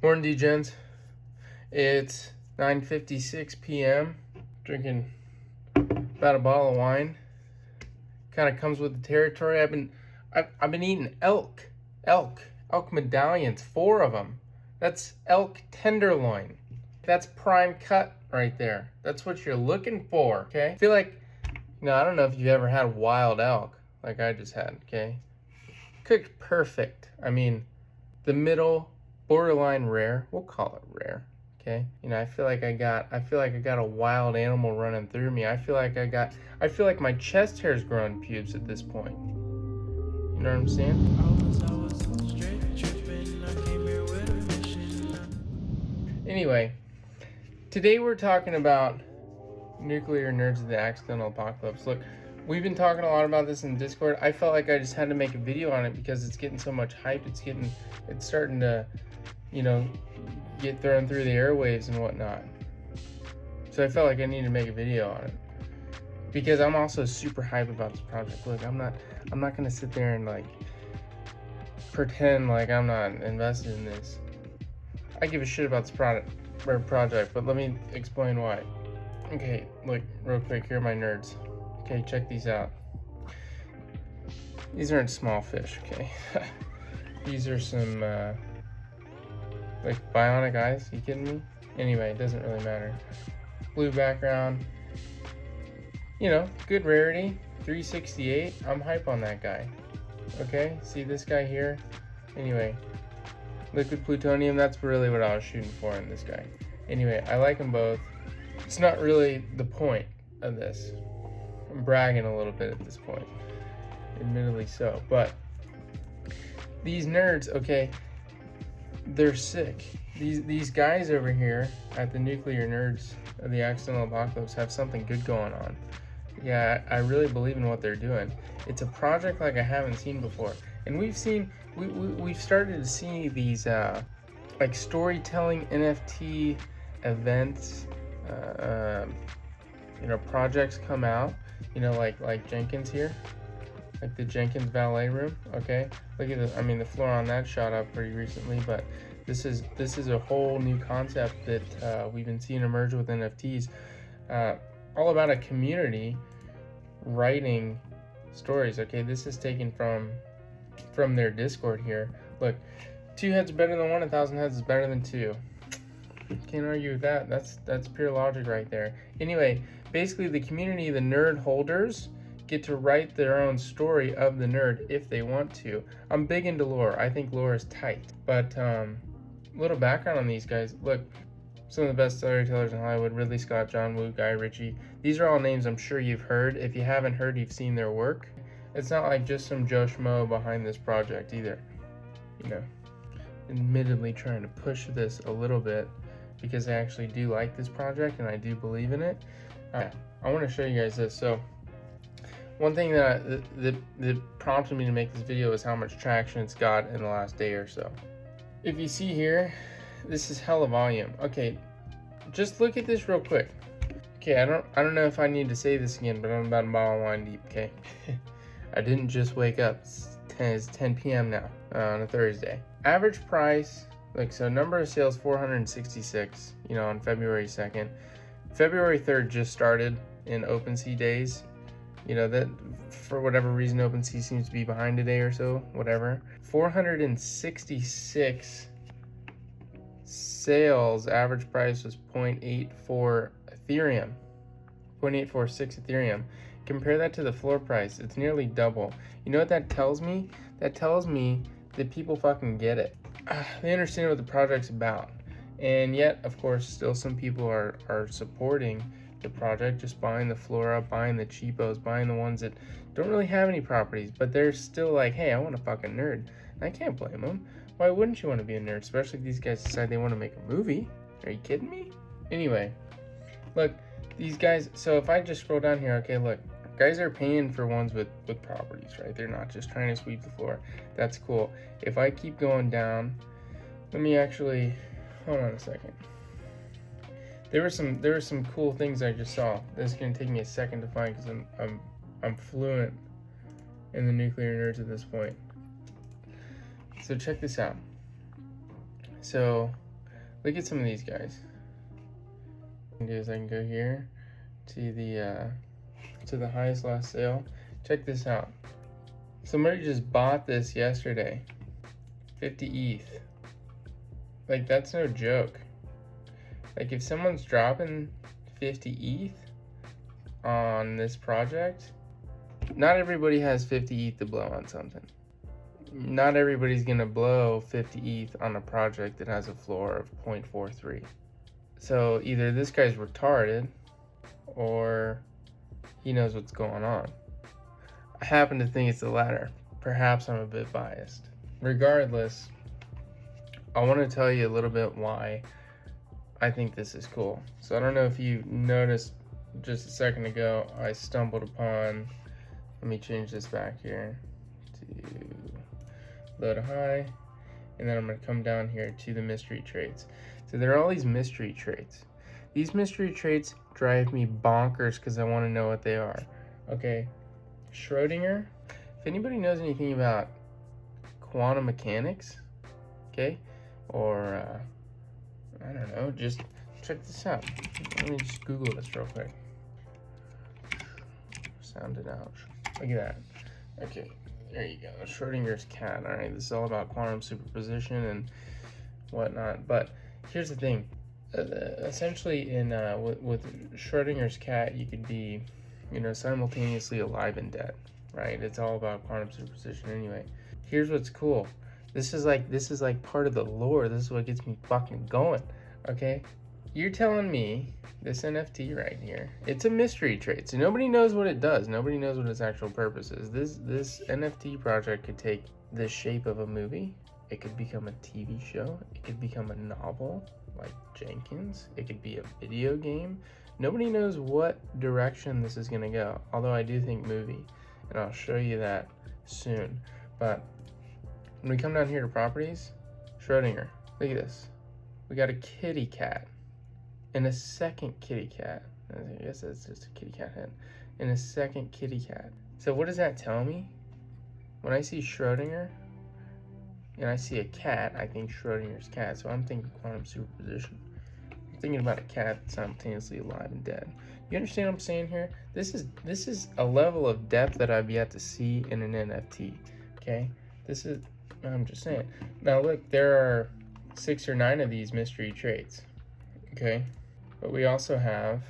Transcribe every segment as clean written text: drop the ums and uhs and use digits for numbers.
Morning, Degens. It's 9:56 p.m. Drinking about a bottle of wine. Kind of comes with the territory. I've been eating elk medallions, 4 of them. That's elk tenderloin. That's prime cut right there. That's what you're looking for. Okay. I feel like, I don't know if you've ever had wild elk like I just had. Okay. Cooked perfect. I mean, the middle, borderline rare. We'll call it rare. Okay. I feel like I got a wild animal running through me. I feel like my chest hair's growing pubes at this point. You know what I'm saying? Anyway, today we're talking about nuclear nerds of the accidental apocalypse. Look, we've been talking a lot about this in Discord. I felt like I just had to make a video on it because it's getting so much hype. It's starting to, get thrown through the airwaves and whatnot. So I felt like I needed to make a video on it because I'm also super hyped about this project. Look, I'm not gonna sit there and pretend like I'm not invested in this. I give a shit about this project, but let me explain why. Okay, look, real quick, here are my nerds. Okay, check these out. These aren't small fish, okay? These are some, bionic eyes. You kidding me? Anyway, it doesn't really matter. Blue background. Good rarity. 368. I'm hype on that guy. Okay, see this guy here? Anyway, liquid plutonium, that's really what I was shooting for in this guy. Anyway, I like them both. It's not really the point of this. I'm bragging a little bit at this point. Admittedly so. But these nerds, okay, they're sick. These guys over here at the Nuclear Nerds of the Accidental Apocalypse have something good going on. Yeah, I really believe in what they're doing. It's a project like I haven't seen before. And we've started to see these storytelling NFT events, projects come out, like Jenkins here, like the Jenkins valet room. Okay, look at the floor on that shot up pretty recently, but this is a whole new concept that we've been seeing emerge with NFTs, all about a community writing stories. Okay, this is taken from their Discord here. Look, 2 heads are better than 1, 1,000 heads is better than 2. Can't argue with that. That's pure logic right there. Anyway, basically the community, the nerd holders, get to write their own story of the nerd if they want to. I'm big into lore. I think lore is tight. But little background on these guys. Look, some of the best storytellers in Hollywood: Ridley Scott, John Woo, Guy Ritchie. These are all names I'm sure you've heard. If you haven't heard, you've seen their work. It's not like just some Joe Schmo behind this project either. Admittedly trying to push this a little bit because I actually do like this project and I do believe in it. I want to show you guys this. So one thing that prompted me to make this video is how much traction it's got in the last day or so. If you see here, this is hella volume. Okay, just look at this real quick. Okay, I don't know if I need to say this again, but I'm about a bottle of wine deep. Okay, I didn't just wake up. It's 10 p.m. now on a Thursday. Average price, so number of sales 466. On February 2nd. February 3rd just started in OpenSea days. That for whatever reason OpenSea seems to be behind a day or so, whatever. 466 sales. Average price was 0.84 Ethereum. 0.846 Ethereum. Compare that to the floor price. It's nearly double. You know what that tells me? That tells me that people fucking get it. They understand what the project's about. And yet, of course, still some people are supporting the project, just buying the flora, buying the cheapos, buying the ones that don't really have any properties, but they're still like, hey, I want a fucking nerd. And I can't blame them. Why wouldn't you want to be a nerd? Especially if these guys decide they want to make a movie. Are you kidding me? Anyway, look, these guys, so if I just scroll down here, okay, look, guys are paying for ones with properties, right? They're not just trying to sweep the floor. That's cool. If I keep going down, let me actually, hold on a second. There were some cool things I just saw. This is gonna take me a second to find because I'm fluent in the nuclear nerds at this point. So check this out. So Look at some of these guys. What I can do is I can go here to the highest last sale. Check this out. Somebody just bought this yesterday. 50 ETH. Like, that's no joke. Like, if someone's dropping 50 ETH on this project, not everybody has 50 ETH to blow on something. Not everybody's gonna blow 50 ETH on a project that has a floor of 0.43. So either this guy's retarded or he knows what's going on. I happen to think it's the latter. Perhaps I'm a bit biased. Regardless, I want to tell you a little bit why I think this is cool. So I don't know if you noticed just a second ago, I stumbled upon, let me change this back here to load high, and then I'm going to come down here to the mystery traits. So there are all these mystery traits. These mystery traits drive me bonkers because I want to know what they are. Okay, Schrodinger, if anybody knows anything about quantum mechanics, okay, or I don't know, just check this out. Let me just Google this real quick. Sounded out. Look at that. Okay, there you go. Schrodinger's cat. All right, this is all about quantum superposition and whatnot. But here's the thing. Essentially, with Schrodinger's cat, you could be, simultaneously alive and dead, right? It's all about quantum superposition anyway. Here's what's cool. This is like part of the lore. This is what gets me fucking going. Okay, you're telling me this NFT right here, it's a mystery trait, so nobody knows what it does. Nobody knows what its actual purpose is. This NFT project could take the shape of a movie. It could become a TV show. It could become a novel like Jenkins. It could be a video game. Nobody knows what direction this is gonna go, although I do think movie, and I'll show you that soon. But when we come down here to properties, Schrodinger, look at this. We got a kitty cat and a second kitty cat. I guess that's just a kitty cat head. And a second kitty cat. So what does that tell me? When I see Schrodinger and I see a cat, I think Schrodinger's cat. So I'm thinking quantum superposition. I'm thinking about a cat simultaneously alive and dead. You understand what I'm saying here? This is a level of depth that I've yet to see in an NFT. Okay? I'm just saying. Now look, there are 6 or 9 of these mystery traits. Okay? But we also have,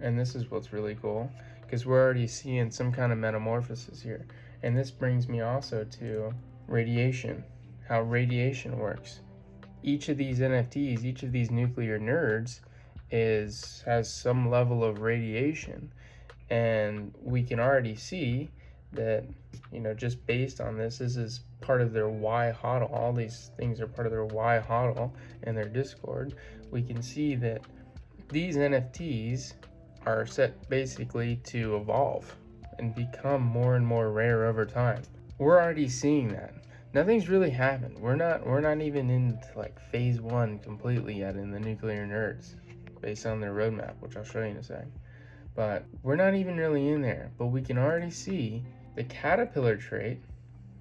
and this is what's really cool, because we're already seeing some kind of metamorphosis here. And this brings me also to radiation, how radiation works. Each of these NFTs, each of these nuclear nerds has some level of radiation. And we can already see that, just based on this is part of their Y HODL. All these things are part of their Y HODL and their Discord. We can see that these NFTs are set basically to evolve and become more and more rare over time. We're already seeing that. Nothing's really happened. We're not even into like phase 1 completely yet in the nuclear nerds, based on their roadmap, which I'll show you in a sec. But we're not even really in there. But we can already see the caterpillar trait.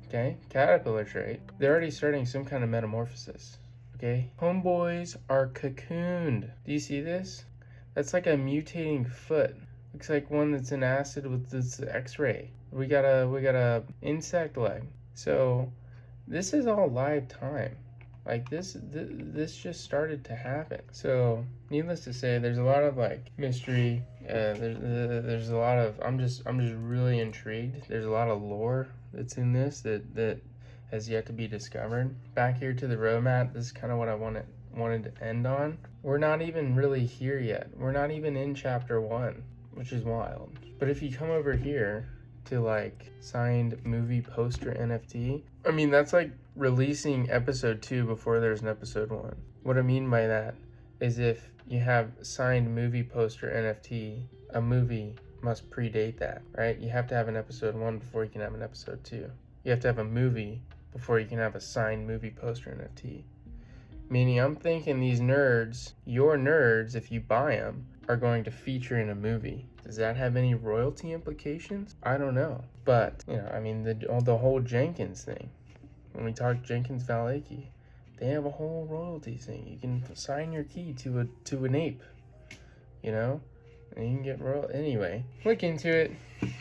Okay, caterpillar trait. They're already starting some kind of metamorphosis. Okay, homeboys are cocooned. Do you see this? That's like a mutating foot. Looks like one that's in acid with this X-ray. We got a insect leg. So this is all live time. Like this just started to happen. So needless to say, there's a lot of like mystery. There's a lot of I'm just really intrigued. There's a lot of lore that's in this that has yet to be discovered. Back here to the roadmap, this is kind of what I wanted to end on. We're not even really here yet. We're not even in chapter 1, which is wild. But if you come over here to like signed movie poster NFT, I mean, that's like releasing episode 2 before there's an episode 1. What I mean by that is if you have signed movie poster NFT, a movie must predate that, right? You have to have an episode 1 before you can have an episode 2. You have to have a movie before you can have a signed movie poster NFT. Meaning I'm thinking these nerds, your nerds, if you buy them, are going to feature in a movie. Does that have any royalty implications? I don't know. But, I mean, the whole Jenkins thing. When we talk Jenkins Valecki, They have a whole royalty thing. You can sign your key to an ape, you know, and you can get royal. Anyway, look into it,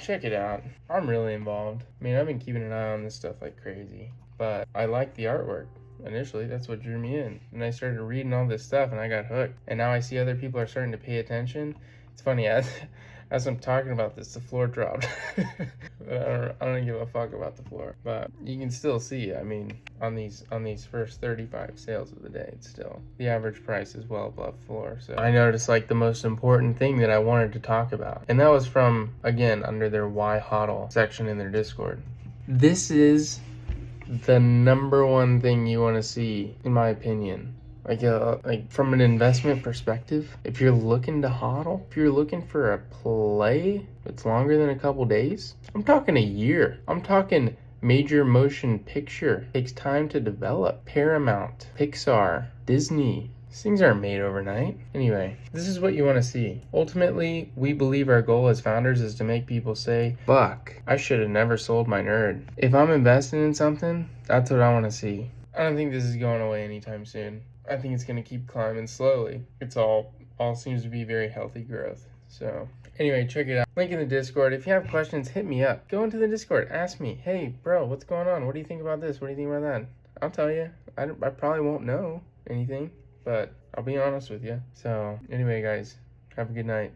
check it out. I'm really involved. I mean, I've been keeping an eye on this stuff like crazy, but I like the artwork. Initially, that's what drew me in. And I started reading all this stuff and I got hooked. And now I see other people are starting to pay attention. It's funny, as I'm talking about this, the floor dropped. But I don't give a fuck about the floor. But you can still see, I mean, on these first 35 sales of the day, it's still, the average price is well above floor. So I noticed like the most important thing that I wanted to talk about. And that was from, again, under their Why Hodl section in their Discord. This is the number one thing you want to see, in my opinion. Like from an investment perspective, if you're looking to hodl, if you're looking for a play that's longer than a couple days, I'm talking a year. I'm talking major motion picture. Takes time to develop. Paramount, Pixar, Disney. These things aren't made overnight. Anyway, this is what you want to see. Ultimately, we believe our goal as founders is to make people say, fuck, I should have never sold my nerd. If I'm investing in something, that's what I want to see. I don't think this is going away anytime soon. I think it's going to keep climbing slowly. It's all seems to be very healthy growth. So anyway, check it out. Link in the Discord. If you have questions, hit me up. Go into the Discord. Ask me, hey, bro, what's going on? What do you think about this? What do you think about that? I'll tell you. I probably won't know anything, but I'll be honest with you. So anyway, guys, have a good night.